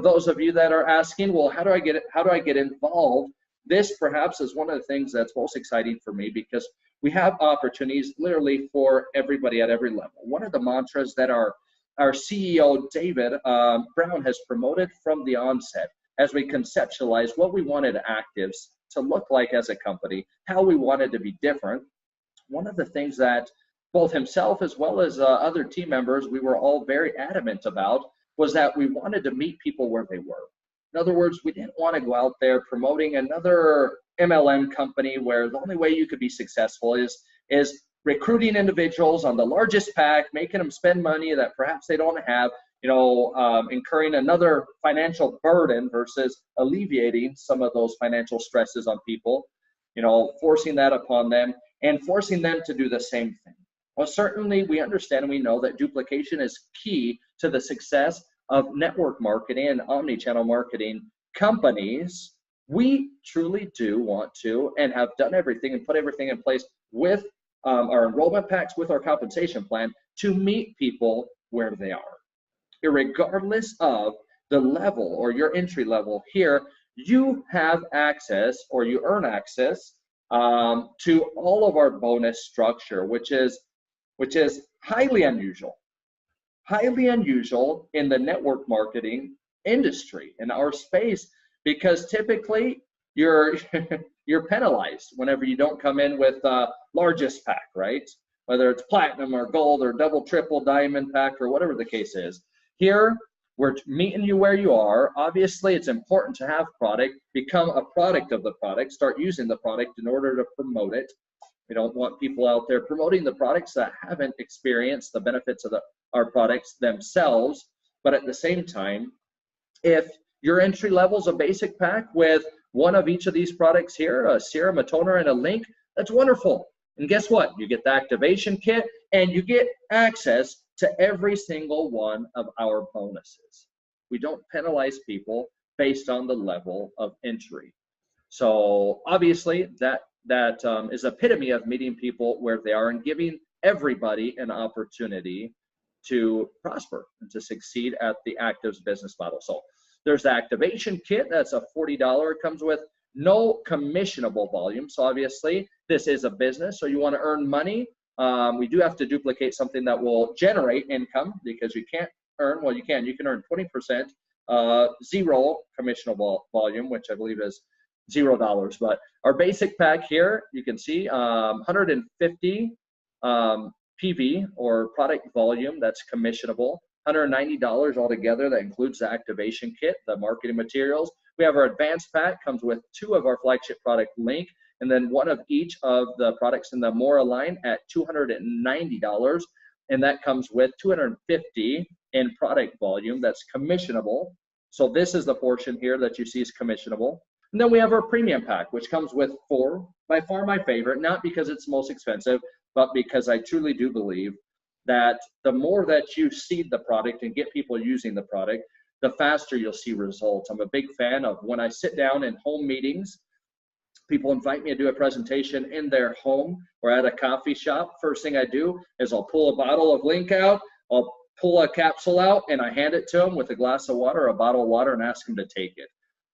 those of you that are asking, well, how do I get involved? This perhaps is one of the things that's most exciting for me, because we have opportunities literally for everybody at every level. One of the mantras that our CEO, David Brown, has promoted from the onset as we conceptualized what we wanted Activz to look like as a company, how we wanted to be different. One of the things that both himself as well as other team members, we were all very adamant about, was that we wanted to meet people where they were. In other words, we didn't want to go out there promoting another MLM company where the only way you could be successful is recruiting individuals on the largest pack, making them spend money that perhaps they don't have, incurring another financial burden versus alleviating some of those financial stresses on people, forcing that upon them and forcing them to do the same thing. Well, certainly we understand and we know that duplication is key to the success of network marketing and omni-channel marketing companies. We truly do want to and have done everything and put everything in place with our enrollment packs, with our compensation plan, to meet people where they are. Irregardless of the level or your entry level here, you have access, or you earn access to all of our bonus structure, which is highly unusual in the network marketing industry, in our space, because typically you're penalized whenever you don't come in with largest pack, right? Whether it's platinum or gold or double, triple, diamond pack or whatever the case is. Here, we're meeting you where you are. Obviously, it's important to have product, become a product of the product, start using the product in order to promote it. We don't want people out there promoting the products that haven't experienced the benefits of our products themselves. But at the same time, if your entry level is a basic pack with one of each of these products here, a serum, a toner, and a LINQ, that's wonderful. And guess what? You get the activation kit and you get access to every single one of our bonuses. We don't penalize people based on the level of entry. So obviously that is epitome of meeting people where they are and giving everybody an opportunity to prosper and to succeed at the Activz business model. So there's the activation kit. That's a $40. It comes with no commissionable volume. So obviously this is a business, so you want to earn money. We do have to duplicate something that will generate income, because you can't earn, well, you can earn 20% zero commissionable volume, which I believe is $0. But our basic pack here, you can see 150 PV or product volume that's commissionable, $190 altogether. That includes the activation kit, the marketing materials. We have our advanced pack, comes with 2 of our flagship product, LINQ, and then 1 of each of the products in the Mora line at $290, and that comes with 250 in product volume that's commissionable. So this is the portion here that you see is commissionable. And then we have our premium pack, which comes with 4, by far my favorite, not because it's most expensive, but because I truly do believe that the more that you seed the product and get people using the product, the faster you'll see results. I'm a big fan of when I sit down in home meetings, people invite me to do a presentation in their home or at a coffee shop. First thing I do is I'll pull a bottle of LINQ out, I'll pull a capsule out, and I hand it to them with a glass of water or a bottle of water and ask them to take it.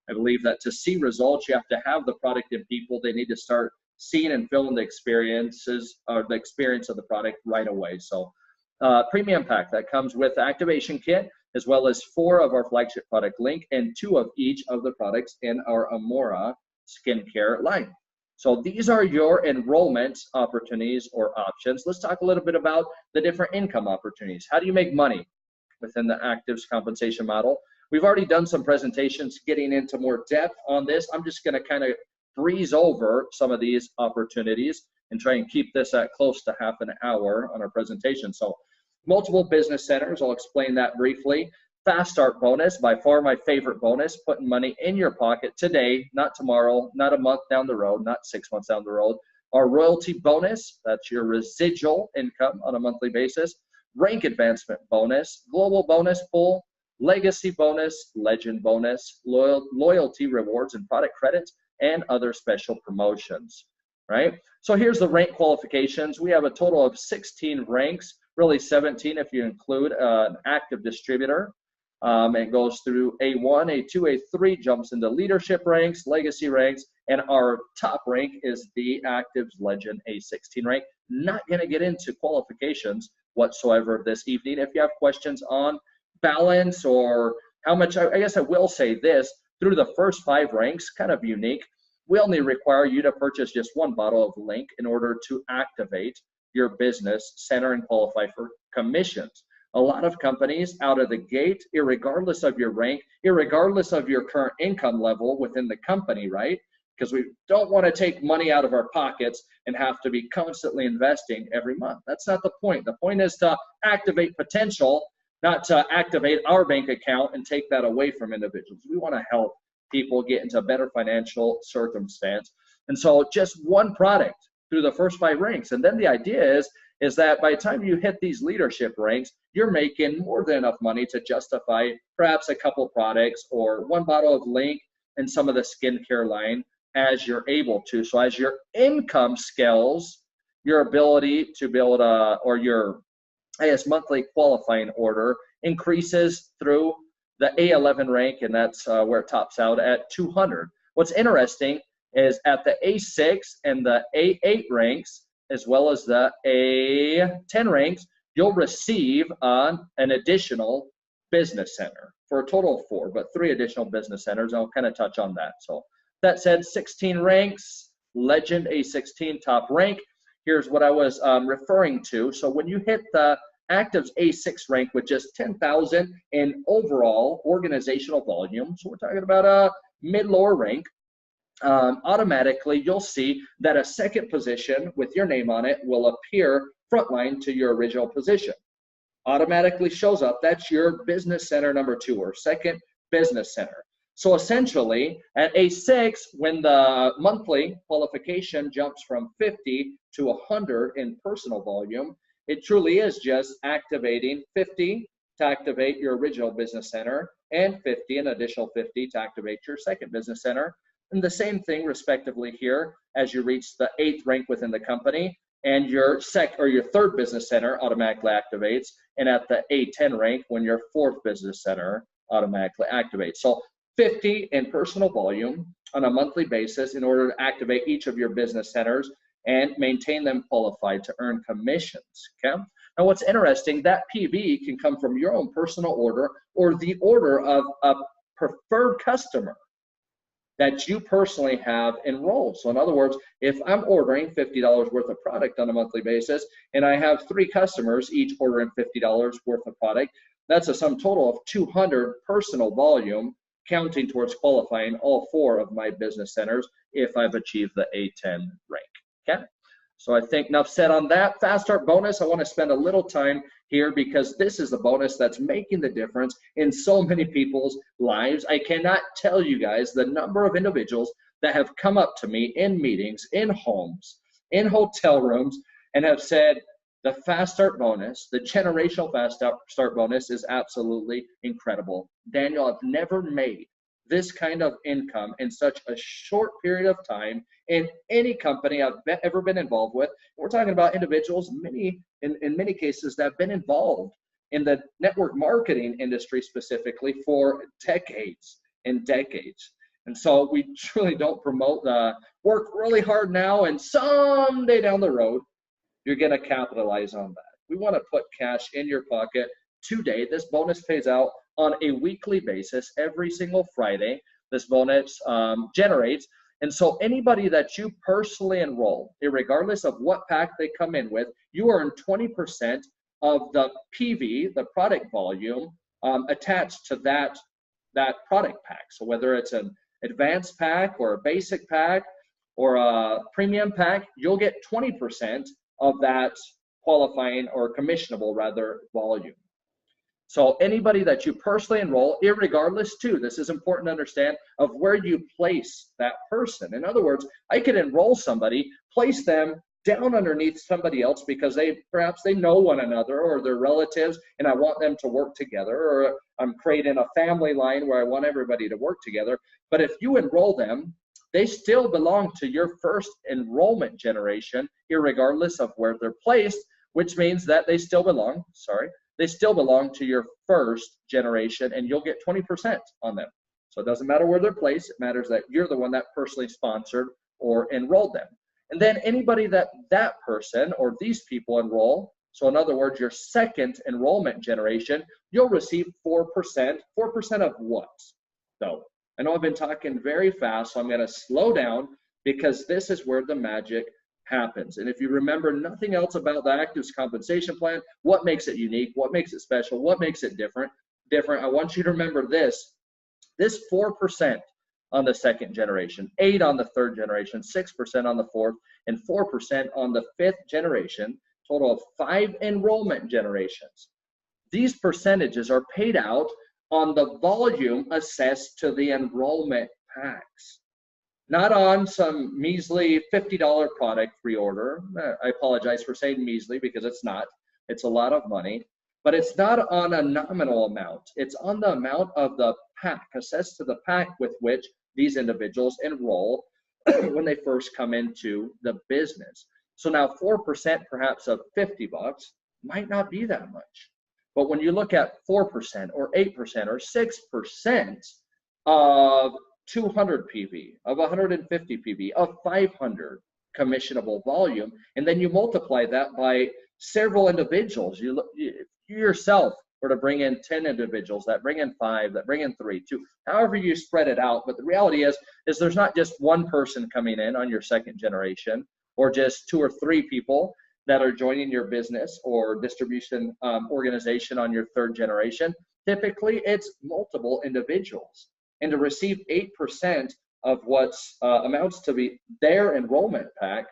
I believe that to see results, you have to have the product in people. They need to start seeing and feeling the experiences or the experience of the product right away. So premium pack that comes with the activation kit, as well as 4 of our flagship product, LINQ, and 2 of each of the products in our Amora skincare line. So these are your enrollment opportunities or options. Let's talk a little bit about the different income opportunities. How do you make money within the Activz compensation model? We've already done some presentations getting into more depth on this. I'm just going to kind of breeze over some of these opportunities and try and keep this at close to half an hour on our presentation. So multiple business centers, I'll explain that briefly. Fast start bonus, by far my favorite bonus, putting money in your pocket today, not tomorrow, not a month down the road, not 6 months down the road. Our royalty bonus, that's your residual income on a monthly basis. Rank advancement bonus, global bonus pool, legacy bonus, legend bonus, loyalty rewards and product credits, and other special promotions, right? So here's the rank qualifications. We have a total of 16 ranks, really 17 if you include an active distributor. It goes through A1, A2, A3, jumps into leadership ranks, legacy ranks, and our top rank is the Activz Legend A16 rank. Not going to get into qualifications whatsoever this evening. If you have questions on balance or how much, I guess I will say this, through the first 5 ranks, kind of unique, we only require you to purchase just 1 bottle of LINQ in order to activate your business center and qualify for commissions. A lot of companies out of the gate, irregardless of your rank, irregardless of your current income level within the company, right? Because we don't want to take money out of our pockets and have to be constantly investing every month. That's not the point. The point is to activate potential, not to activate our bank account and take that away from individuals. We want to help people get into a better financial circumstance. And so just 1 product through the first 5 ranks. And then the idea is that by the time you hit these leadership ranks, you're making more than enough money to justify perhaps a couple products or 1 bottle of LINQ and some of the skincare line as you're able to. So as your income scales, your ability to build or your, I guess, monthly qualifying order increases through the A11 rank, and that's where it tops out at 200. What's interesting is at the A6 and the A8 ranks, as well as the A10 ranks, you'll receive an additional business center for a total of 4, but 3 additional business centers. I'll kind of touch on that. So that said, 16 ranks, Legend A16 top rank. Here's what I was referring to. So when you hit the Activz A6 rank with just 10,000 in overall organizational volume, so we're talking about a mid-lower rank, automatically you'll see that a second position with your name on it will appear frontline to your original position. Automatically shows up. That's your business center number 2 or second business center. So essentially at A6, when the monthly qualification jumps from 50 to 100 in personal volume, it truly is just activating 50 to activate your original business center and 50, an additional 50 to activate your second business center. And the same thing respectively here as you reach the 8th rank within the company, and your third business center automatically activates, and at the A10 rank when your 4th business center automatically activates. So 50 in personal volume on a monthly basis in order to activate each of your business centers and maintain them qualified to earn commissions. Okay. Now what's interesting, that PV can come from your own personal order or the order of a preferred customer that you personally have enrolled. So in other words, if I'm ordering $50 worth of product on a monthly basis and I have 3 customers each ordering $50 worth of product, that's a sum total of 200 personal volume, counting towards qualifying all 4 of my business centers if I've achieved the A10 rank. Okay, so I think enough said on that. Fast start bonus, I want to spend a little time here because this is the bonus that's making the difference in so many people's lives. I cannot tell you guys the number of individuals that have come up to me in meetings, in homes, in hotel rooms, and have said the fast start bonus, the generational fast start bonus is absolutely incredible. Daniel, I've never made this kind of income in such a short period of time in any company I've ever been involved with. We're talking about individuals, in many cases, that have been involved in the network marketing industry specifically for decades and decades. And so we truly don't promote the work really hard now and someday down the road, you're going to capitalize on that. We want to put cash in your pocket today. This bonus pays out on a weekly basis every single Friday. This bonus generates. And so anybody that you personally enroll, regardless of what pack they come in with, you earn 20% of the PV, the product volume, attached to that product pack. So whether it's an advanced pack or a basic pack or a premium pack, you'll get 20% of that qualifying or commissionable rather volume. So anybody that you personally enroll, irregardless too, this is important to understand, of where you place that person. In other words, I could enroll somebody, place them down underneath somebody else because perhaps they know one another or they're relatives and I want them to work together, or I'm creating a family line where I want everybody to work together. But if you enroll them, they still belong to your first enrollment generation, irregardless of where they're placed, which means that they still belong, they still belong to your first generation, and you'll get 20% on them. So it doesn't matter where they're placed. It matters that you're the one that personally sponsored or enrolled them. And then anybody that person or these people enroll, so in other words, your second enrollment generation, you'll receive 4%. 4% of what, though? I know I've been talking very fast, so I'm going to slow down because this is where the magic happens. And if you remember nothing else about the Activz compensation plan, what makes it unique, what makes it special, what makes it different, I want you to remember this 4% on the second generation, 8% on the third generation, 6% on the fourth, and 4% on the fifth generation, total of 5 enrollment generations. These percentages are paid out on the volume assessed to the enrollment packs, not on some measly $50 product reorder. I apologize for saying measly because it's not. It's a lot of money, but it's not on a nominal amount. It's on the amount of the pack, assessed to the pack with which these individuals enroll when they first come into the business. So now 4% perhaps of $50 might not be that much. But when you look at 4% or 8% or 6% of 200 PV, of 150 PV, of 500 commissionable volume, and then you multiply that by several individuals, you yourself were to bring in 10 individuals, that bring in 5, that bring in 3, 2, however you spread it out. But the reality is there's not just one person coming in on your second generation, or just 2 or 3 people that are joining your business or distribution organization on your third generation. Typically, it's multiple individuals. And to receive 8% of what's amounts to be their enrollment pack,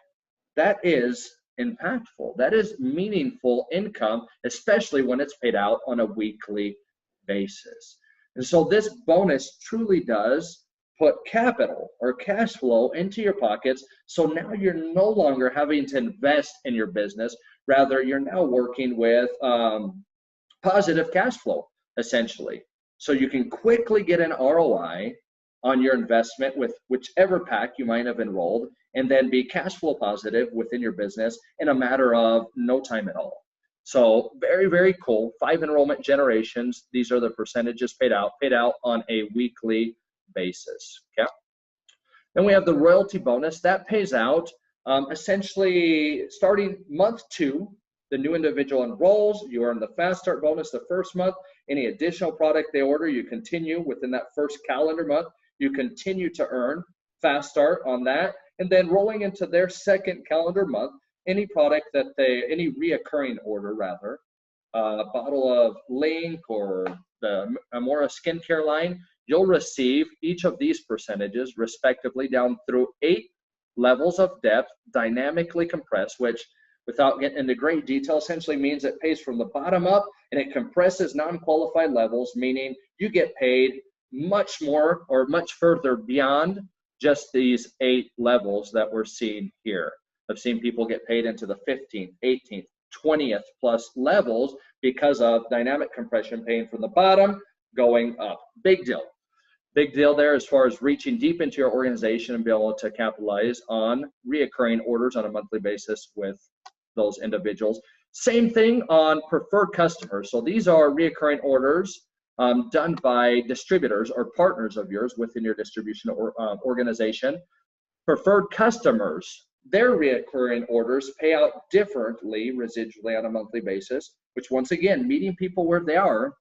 that is impactful. That is meaningful income, especially when it's paid out on a weekly basis. And so this bonus truly does put capital or cash flow into your pockets. So now you're no longer having to invest in your business. Rather, you're now working with positive cash flow, essentially. So you can quickly get an ROI on your investment with whichever pack you might have enrolled, and then be cash flow positive within your business in a matter of no time at all. So very, very cool. 5 enrollment generations. These are the percentages paid out on a weekly basis. Okay. Then we have the royalty bonus that pays out essentially starting month 2. The new individual enrolls, you earn the fast start bonus the first month. Any additional product they order, you continue within that first calendar month. You continue to earn fast start on that. And then rolling into their second calendar month, any product that any reoccurring order rather, a bottle of LINQ or the Amora skincare line, you'll receive each of these percentages respectively down through 8 levels of depth, dynamically compressed, which without getting into great detail essentially means it pays from the bottom up and it compresses non-qualified levels, meaning you get paid much more or much further beyond just these 8 levels that we're seeing here. I've seen people get paid into the 15th, 18th, 20th plus levels because of dynamic compression paying from the bottom going up. Big deal. Big deal there as far as reaching deep into your organization and be able to capitalize on reoccurring orders on a monthly basis with those individuals. Same thing on preferred customers. So these are reoccurring orders done by distributors or partners of yours within your distribution organization. Preferred customers, their reoccurring orders pay out differently residually on a monthly basis, which once again, meeting people where they are.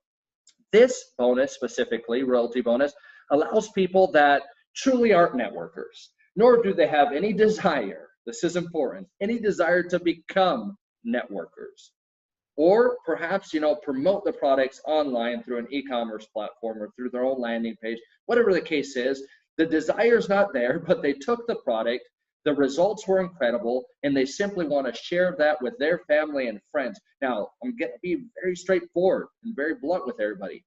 This bonus specifically, royalty bonus, allows people that truly aren't networkers, nor do they have any desire, this is important, any desire to become networkers. Or perhaps, promote the products online through an e-commerce platform or through their own landing page, whatever the case is. The desire's not there, but they took the product, the results were incredible, and they simply want to share that with their family and friends. Now, I'm going to be very straightforward and very blunt with everybody.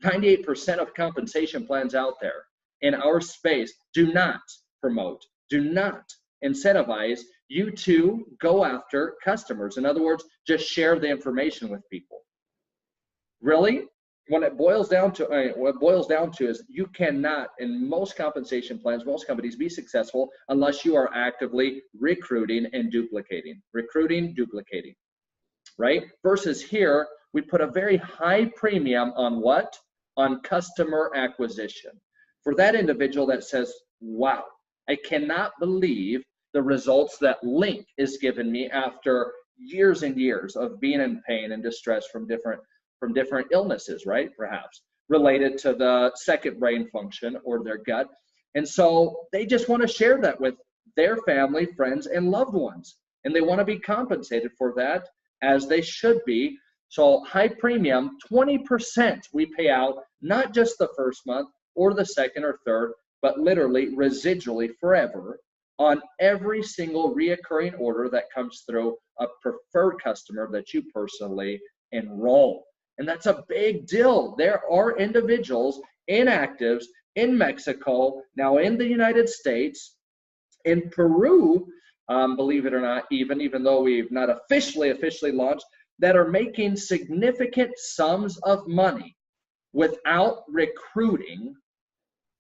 98% of compensation plans out there in our space do not promote, do not incentivize you to go after customers. In other words, just share the information with people. Really, when it boils down to, what it boils down to is you cannot, in most compensation plans, most companies, be successful unless you are actively recruiting and duplicating. Recruiting, duplicating, right? Versus here, we put a very high premium on what? On customer acquisition. For that individual that says, wow, I cannot believe the results that LINQ is giving me after years and years of being in pain and distress from different illnesses, right? Perhaps related to the second brain function or their gut. And so they just want to share that with their family, friends, and loved ones. And they want to be compensated for that, as they should be. So high premium, 20% we pay out, not just the first month or the second or third, but literally residually forever on every single reoccurring order that comes through a preferred customer that you personally enroll. And that's a big deal. There are individuals in Activz in Mexico, now in the United States, in Peru, believe it or not, even though we've not officially launched, that are making significant sums of money without recruiting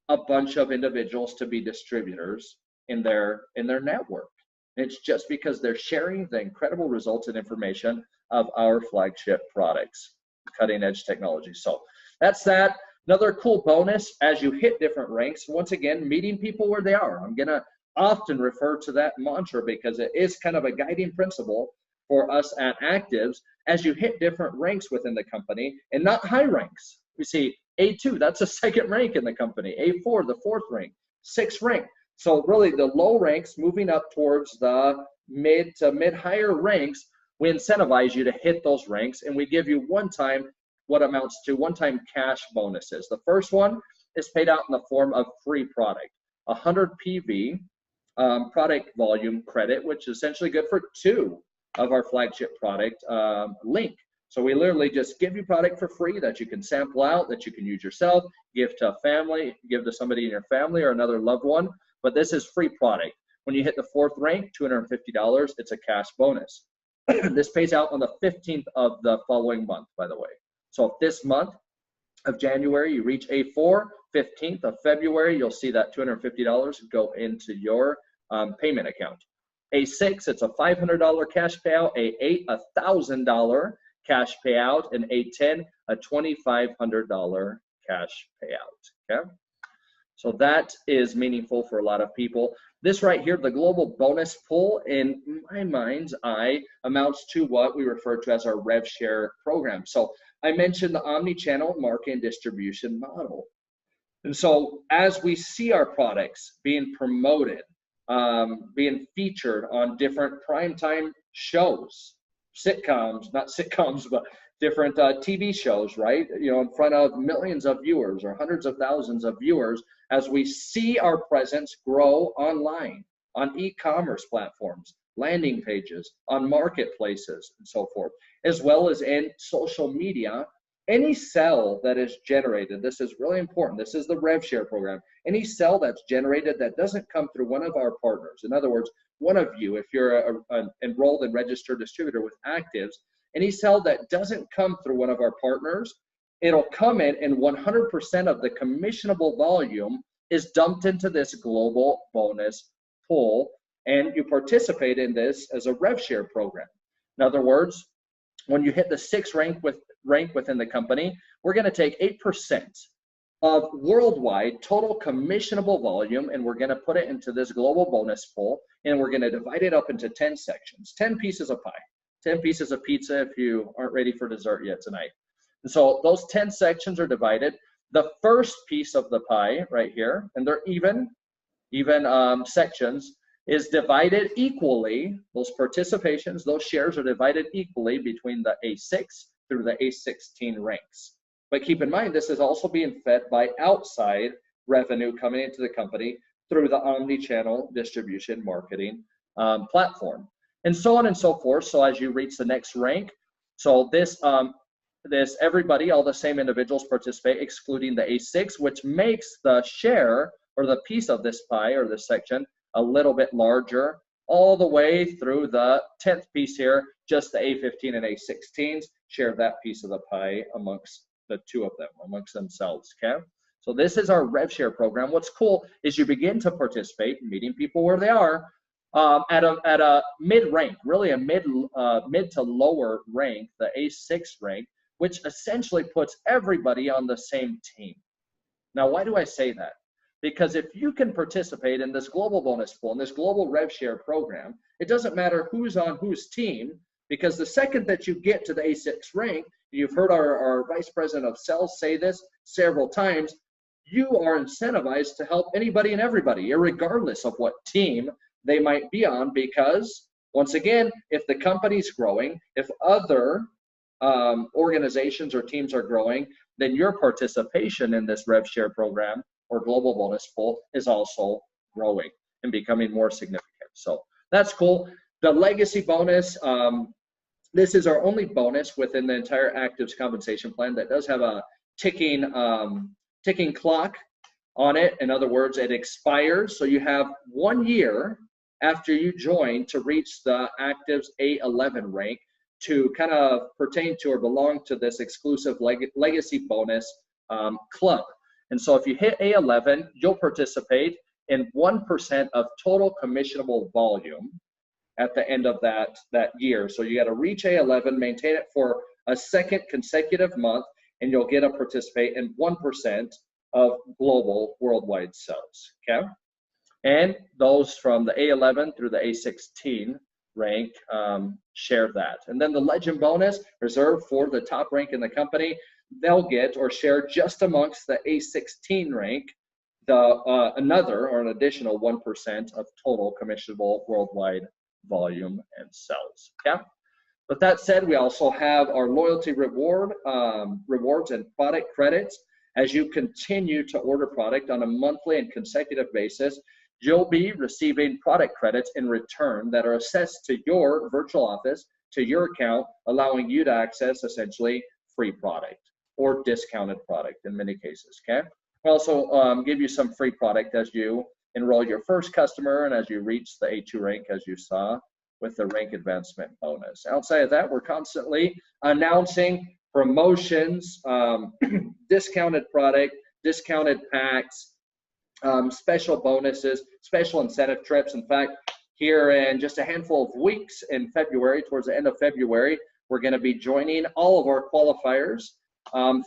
a bunch of individuals to be distributors in their network. It's just because they're sharing the incredible results and information of our flagship products, cutting edge technology. So that's that. Another cool bonus as you hit different ranks, once again, meeting people where they are. I'm gonna often refer to that mantra because it is kind of a guiding principle for us at Activz as you hit different ranks within the company, and not high ranks. We see A2, that's a second rank in the company. A4, the fourth rank. Sixth rank. So really the low ranks moving up towards the mid to mid-higher ranks, we incentivize you to hit those ranks, and we give you what amounts to one-time cash bonuses. The first one is paid out in the form of free product, 100 PV product volume credit, which is essentially good for 2 of our flagship product, LINQ. So we literally just give you product for free that you can sample out, that you can use yourself, give to a family, give to somebody in your family or another loved one. But this is free product. When you hit the 4th rank, $250, it's a cash bonus. This pays out on the 15th of the following month, by the way. So if this month of January you reach A4, 15th of February, you'll see that $250 go into your payment account. A6, it's a $500 cash payout. A8, a $1,000 cash payout. And A10, a $2,500 cash payout. Okay, so that is meaningful for a lot of people. This right here, the global bonus pool, in my mind's eye, amounts to what we refer to as our rev share program. So I mentioned the omni-channel market and distribution model. And so as we see our products being promoted, being featured on different primetime shows, sitcoms, not sitcoms, but different TV shows, right? You know, in front of millions of viewers or hundreds of thousands of viewers, as we see our presence grow online, on e-commerce platforms, landing pages, on marketplaces, and so forth, as well as in social media. Any sale that is generated, this is really important, this is the rev share program, any sale that's generated that doesn't come through one of our partners, in other words, one of you, if you're an enrolled and registered distributor with Activz, any sale that doesn't come through one of our partners, it'll come in and 100% of the commissionable volume is dumped into this global bonus pool, and you participate in this as a rev share program. In other words, when you hit the 6th rank within the company, we're going to take 8% of worldwide total commissionable volume, and we're going to put it into this global bonus pool, and we're going to divide it up into 10 sections, 10 pieces of pie, 10 pieces of pizza if you aren't ready for dessert yet tonight. And so those 10 sections are divided. The first piece of the pie right here, and they're even sections, is divided equally. Those participations, those shares are divided equally between the A6 through the A16 ranks. But keep in mind, this is also being fed by outside revenue coming into the company through the omni-channel distribution marketing platform, and so on and so forth. So as you reach the next rank, so this everybody, all the same individuals participate, excluding the A6, which makes the share or the piece of this pie or this section a little bit larger, all the way through the 10th piece here. Just the A15 and A16s share that piece of the pie amongst the 2 of them, amongst themselves. Okay, so this is our rev share program. What's cool is you begin to participate, meeting people where they are, at a mid rank, really a mid to lower rank, the A6 rank. which essentially puts everybody on the same team. Now, why do I say that? Because if you can participate in this global bonus pool, in this global rev share program, it doesn't matter who's on whose team, because the second that you get to the A6 rank, you've heard our Vice President of Sales say this several times, you are incentivized to help anybody and everybody, regardless of what team they might be on, because, once again, if the company's growing, if other organizations or teams are growing, then your participation in this rev share program or global bonus pool is also growing and becoming more significant. So that's cool. The legacy bonus, this is our only bonus within the entire Activz compensation plan that does have a ticking clock on it. In other words, it expires. So you have 1 year after you join to reach the Activz A11 rank to kind of pertain to or belong to this exclusive legacy bonus club. And so if you hit A11, you'll participate in 1% of total commissionable volume at the end of that year. So you got to reach A11, maintain it for a second consecutive month, and you'll get to participate in 1% of global worldwide sales, okay? And those from the A11 through the A16 rank share that. And then the legend bonus reserved for the top rank in the company, they'll get or share just amongst the A16 rank another or an additional 1% of total commissionable worldwide volume and sales. Okay. With that said, we also have our loyalty rewards and product credits. As you continue to order product on a monthly and consecutive basis, you'll be receiving product credits in return that are assessed to your virtual office, to your account, allowing you to access essentially free product or discounted product in many cases, okay? We also give you some free product as you enroll your first customer and as you reach the A2 rank, as you saw with the rank advancement bonus. Outside of that, we're constantly announcing promotions, discounted product, discounted packs, special bonuses, special incentive trips. In fact, here in just a handful of weeks in February, towards the end of February, we're going to be joining all of our qualifiers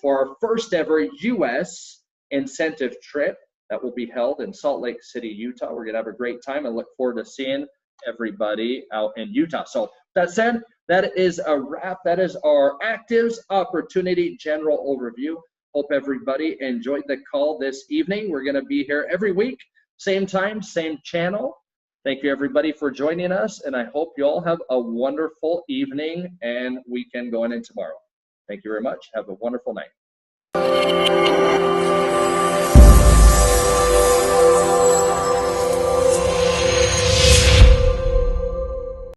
for our first ever U.S. incentive trip that will be held in Salt Lake City, Utah. We're going to have a great time and look forward to seeing everybody out in Utah. So that said, that is a wrap. That is our Activz Opportunity General Overview. Hope everybody enjoyed the call this evening. We're going to be here every week, same time, same channel. Thank you, everybody, for joining us, and I hope you all have a wonderful evening and weekend going in tomorrow. Thank you very much. Have a wonderful night.